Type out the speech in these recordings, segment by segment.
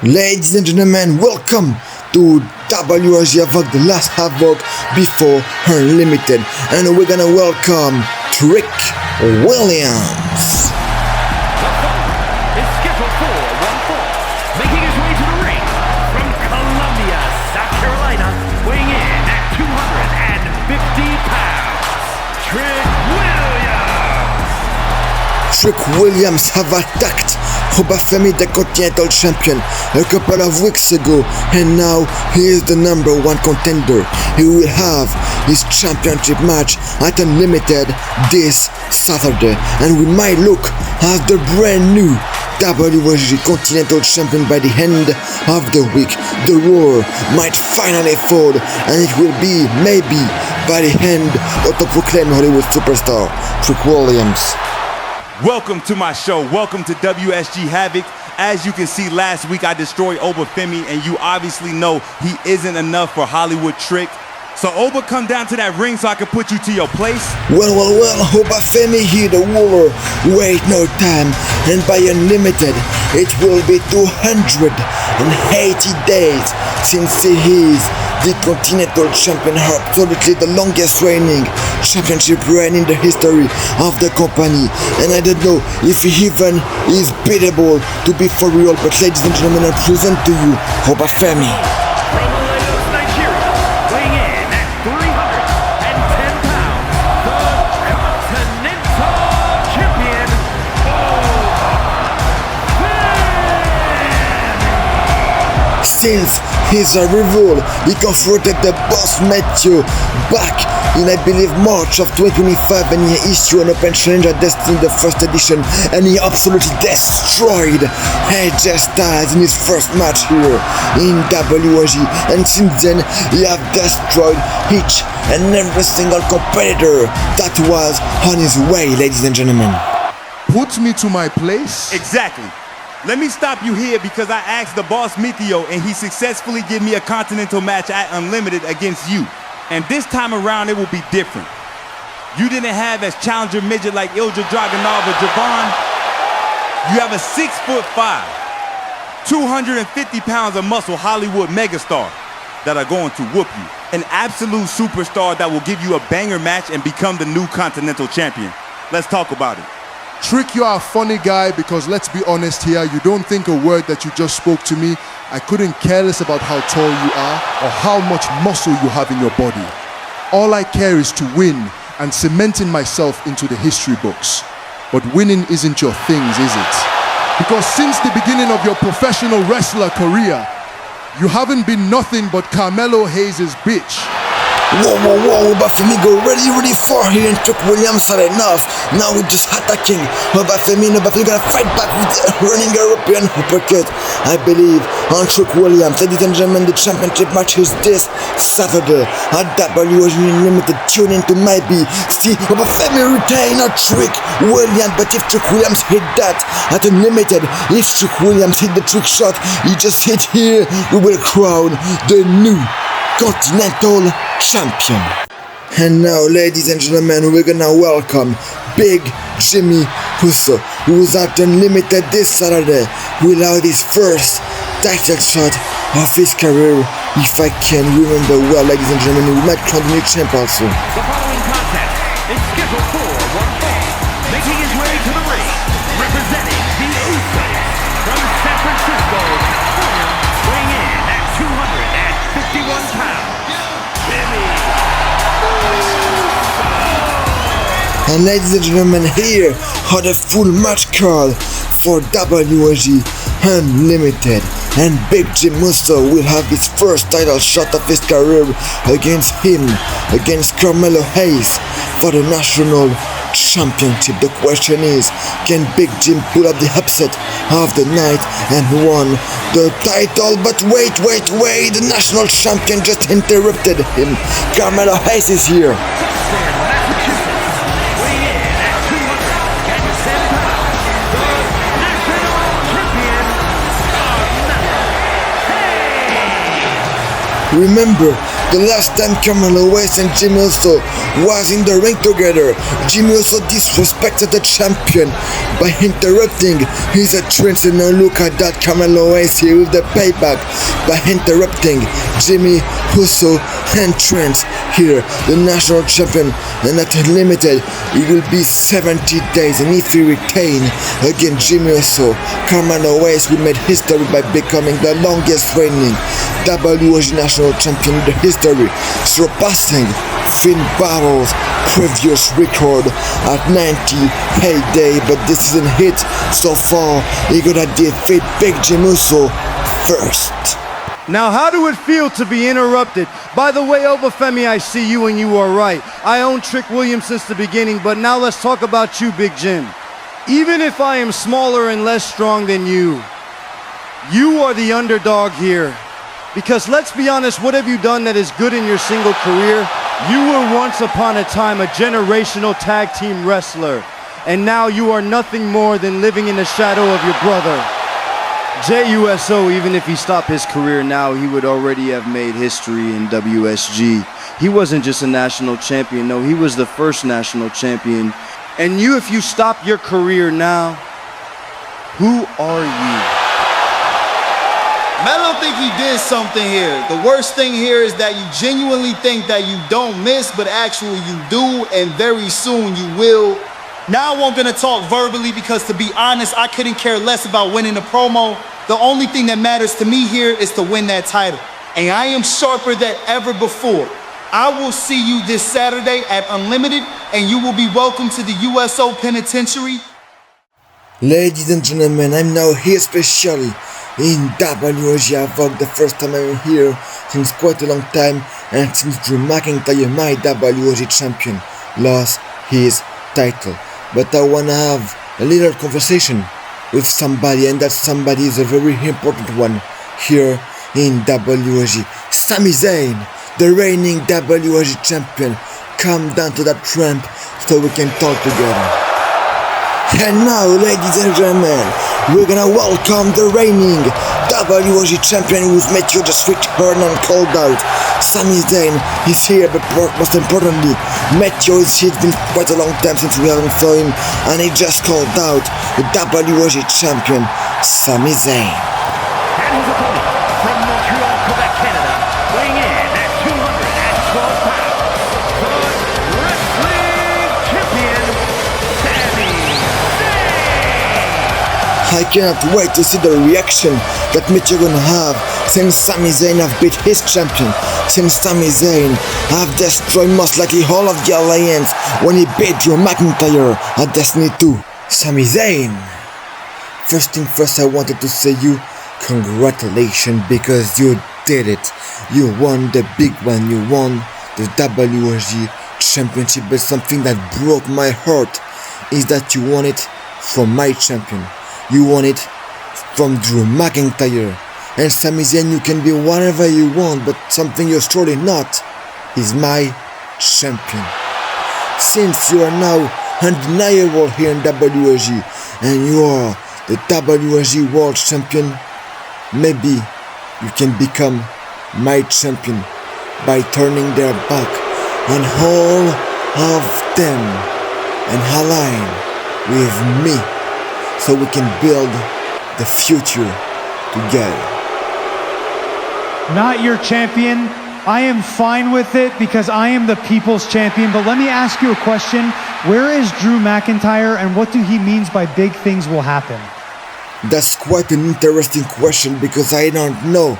Ladies and gentlemen, welcome to WSG Havoc, the last Havoc before Unlimited, and we're gonna welcome Trick Williams. The fight is scheduled for one fall, making his way to the ring from Columbia, South Carolina, weighing in at 250 pounds, Trick Williams. Trick Williams have attacked Obafemi, the Continental Champion, a couple of weeks ago, and now he is the number one contender. He will have his championship match at Unlimited this Saturday, and we might look at the brand new WSG Continental Champion by the end of the week. The roar might finally fall, and it will be maybe by the end of the proclaimed Hollywood superstar, Trick Williams. Welcome to my show. Welcome to WSG Havoc. As you can see, last week I destroyed Obafemi, and you obviously know he isn't enough for Hollywood Trick. So Oba, come down to that ring so I can put you to your place. Well, Obafemi here, the war. Wait no time, and by Unlimited, it will be 280 days since he is the Continental Champion, absolutely the longest reigning championship reign in the history of the company. And I don't know if he even is beatable to be for real, but ladies and gentlemen, I present to you Obafemi. From Lagos, Nigeria, weighing in at 310 pounds, the Continental Champion, Obafemi. Since his arrival, he confronted the boss Methio back in, I believe, March of 2025, and he issued an open challenge at Destiny, the first edition, and he absolutely destroyed AJ Styles in his first match here in WSG, and since then he have destroyed each and every single competitor that was on his way, ladies and gentlemen. Put me to my place? Exactly. Let me stop you here because I asked the boss Methio, and he successfully gave me a Continental match at Unlimited against you. And this time around, it will be different. You didn't have as challenger midget like Ilja Dragunov or Javon. You have a 6'5", 250 pounds of muscle Hollywood megastar that are going to whoop you. An absolute superstar that will give you a banger match and become the new Continental Champion. Let's talk about it. Trick, you are a funny guy because let's be honest here, you don't think a word that you just spoke to me. I couldn't care less about how tall you are or how much muscle you have in your body. All I care is to win and cementing myself into the history books. But winning isn't your things, is it? Because since the beginning of your professional wrestler career, you haven't been nothing but Carmelo Hayes' bitch. Whoa, Obafemi go really far here, and Trick Williams had enough. Now we're just attacking Obafemi, and Obafemi gonna fight back with the running European uppercut, I believe, on Trick Williams. Ladies and gentlemen, the championship match is this Saturday at WSG Unlimited. Tune in to maybe see Obafemi retain or Trick Williams, but if Trick Williams hit that at Unlimited, if Trick Williams hit the trick shot he just hit here, we will crown the new Continental Champion. And now, ladies and gentlemen, we're gonna welcome Big Jimmy Uso, who's at Unlimited this Saturday. Will have his first title shot of his career, if I can remember well, ladies and gentlemen. We might crown the new champ also. The following contest is scheduled for one fall, making his way to the ring, representing the Usos from San Francisco, California, weighing in at 251 pounds. And ladies and gentlemen, here are the full match card for WSG Unlimited. And Big Jim Uso will have his first title shot of his career against Carmelo Hayes for the national championship. The question is, can Big Jim pull up the upset of the night and won the title? But wait, the national champion just interrupted him. Carmelo Hayes is here. Remember, The last time Carmelo Hayes and Jimmy Uso was in the ring together, Jimmy Uso disrespected the champion by interrupting his entrance, and now look at that, Carmelo Hayes here with the payback by interrupting Jimmy Uso entrance here, the national champion, and not limited. It will be 70 days, and if he retain against Jimmy Uso, Carmelo Hayes will make history by becoming the longest reigning WSG national champion in the history, surpassing Finn Balor's previous record at 98 days. But this isn't it so far. He gonna defeat Big Jim Uso first. Now, how do it feel to be interrupted? By the way, Obafemi, I see you and you are right. I own Trick Williams since the beginning, but now let's talk about you, Big Jim. Even if I am smaller and less strong than you are the underdog here. Because let's be honest, what have you done that is good in your single career? You were once upon a time a generational tag team wrestler, and now you are nothing more than living in the shadow of your brother. JUSO, even if he stopped his career now, he would already have made history in WSG. He wasn't just a national champion, no, he was the first national champion. And you, if you stop your career now, who are you? I don't think he did something here. The worst thing here is that you genuinely think that you don't miss, but actually you do, and very soon you will. Now I'm gonna talk verbally because, to be honest, I couldn't care less about winning the promo. The only thing that matters to me here is to win that title. And I am sharper than ever before. I will see you this Saturday at Unlimited, and you will be welcome to the USO Penitentiary. Ladies and gentlemen, I'm now here specially in WSG Havoc, the first time I'm here since quite a long time, and since Drew McIntyre, my WSG champion, lost his title. But I wanna have a little conversation with somebody, and that somebody is a very important one here in WSG. Sami Zayn, the reigning WSG champion, come down to that ramp so we can talk together. And now, ladies and gentlemen, we're gonna welcome the reigning WSG champion who's Methio just returned and called out. Sami Zayn is here, but most importantly, Methio is here. It's been quite a long time since we haven't saw him, and he just called out the WSG champion, Sami Zayn. And his opponent from Montreal, Quebec, Canada, weighing in at 212 pounds, the wrestling champion, Sami Zayn. I cannot wait to see the reaction that Methio gonna have since Sami Zayn have beat his champion, since Sami Zayn have destroyed most likely all of the Alliance when he beat Drew McIntyre at Destiny 2. Sami Zayn, first thing first, I wanted to say you congratulations, because you did it. You won the big one, you won the WSG championship. But something that broke my heart is that you won it from my champion. You won it from Drew McIntyre. And Sami Zayn, you can be whatever you want, but something you're surely not is my champion. Since you are now undeniable here in WSG, and you are the WSG World Champion, maybe you can become my champion by turning their back on all of them and align with me, so we can build the future together. Not your champion. I am fine with it because I am the people's champion. But let me ask you a question. Where is Drew McIntyre, and what do he means by big things will happen? That's quite an interesting question, because I don't know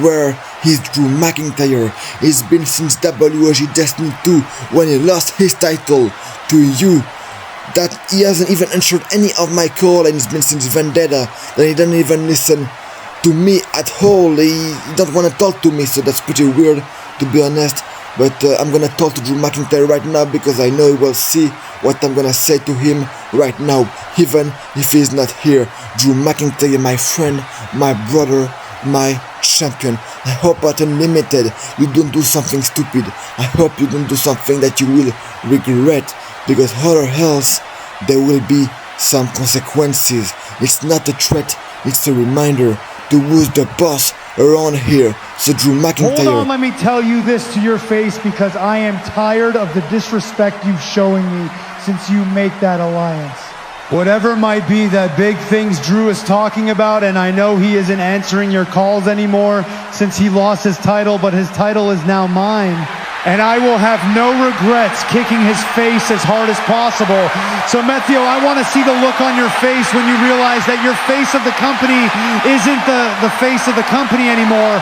where is Drew McIntyre. He's been since WSG Destiny 2 when he lost his title to you. That he hasn't even answered any of my call, and it's been since Vendetta that he doesn't even listen to me at all. He don't want to talk to me, so that's pretty weird, to be honest. But I'm gonna talk to Drew McIntyre right now, because I know he will see what I'm gonna say to him right now, even if he's not here. Drew McIntyre, my friend, my brother, my champion, I hope at Unlimited you don't do something stupid. I hope you don't do something that you will regret, because other else there will be some consequences. It's not a threat, it's a reminder to who's the boss around here. So Drew Hold McIntyre. on, let me tell you this to your face because I am tired of the disrespect you've showing me since you make that alliance. Whatever might be that big things Drew is talking about, and I know he isn't answering your calls anymore since he lost his title, but his title is now mine. And I will have no regrets kicking his face as hard as possible. So Methio, I want to see the look on your face when you realize that your face of the company isn't the face of the company anymore.